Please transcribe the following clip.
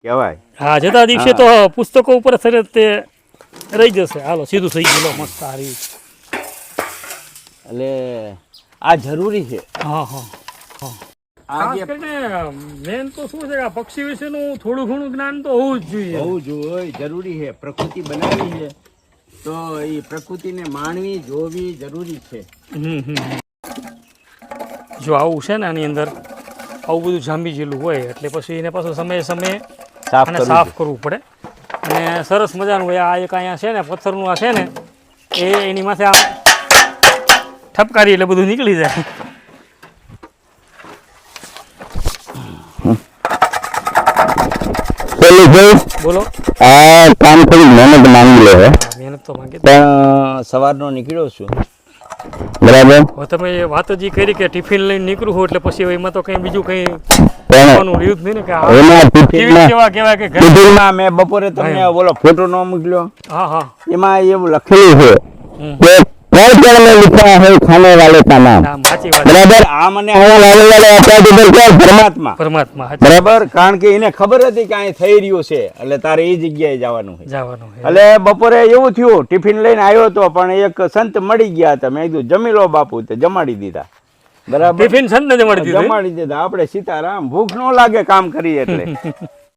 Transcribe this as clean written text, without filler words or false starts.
કહેવાય. હા, જતા દિવસે તો પુસ્તકો ઉપર સર તે રહી જશે. હાલો સીધું થઈ ગયું, લો, મસ્ત હારી. એટલે આ જરૂરી છે. હા હા હા. ખાસ કરીને મેન તો શું છે કે આ પક્ષી વિશેનું થોડું ઘણું જ્ઞાન તો હોવું જ જોઈએ. હોવું જોઈએ, જરૂરી છે. પ્રકૃતિ બનાવી છે તો એ પ્રકૃતિને માણવી જોવી જરૂરી છે. જો આવું છે ને આની અંદર આવું બધું જાંબી જેલું હોય એટલે પછી એને પાછું સમયે સમયે સાફ કરવું પડે. અને સરસ મજાનું હોય. આ એક અહીંયા છે ને પથ્થરનું આ છે ને એ એની માથે આમ ઠપકારી એટલે બધું નીકળી જાય. બોલો. આ કામ થોડી મહેનત માંગી લે. મહેનત તો માંગે. પણ સવારનો નીકળ્યો છું, બરાબર. હવે તમે વાત જ કરી કે ટિફિન લઈને નીકળું છું એટલે પછી એમાં તો કંઈ બીજું કંઈ રહ્યું જ નહીં ને કે કેવા કેવા કે ટિફિનમાં મેં બપોરે તમને બોલો ફોટો ન મોકલ્યો. હા હા, એમાં એવું લખેલું છે કે लिखा है खाने वाले का नाम, बराबर. आ मने हवाल आवे वाले अपना कोण परमात्मा, परमात्मा, बराबर. कारण કે એને ખબર હતી કે આ થઈ રહ્યું છે એટલે તારે એ જગ્યાએ જવાનું છે. એટલે બપોરે એવું થયું, ટિફિન લઈને આવ્યો તો પણ એક સંત મળી ગયા હતા. મેં કીધું જમી લો બાપુ, તે જમાડી દીધા. બરાબર, ટિફિન સંતને જમાડી દીધા. આપણે સીતારામ, ભૂખ ન લાગે કામ કરી એટલે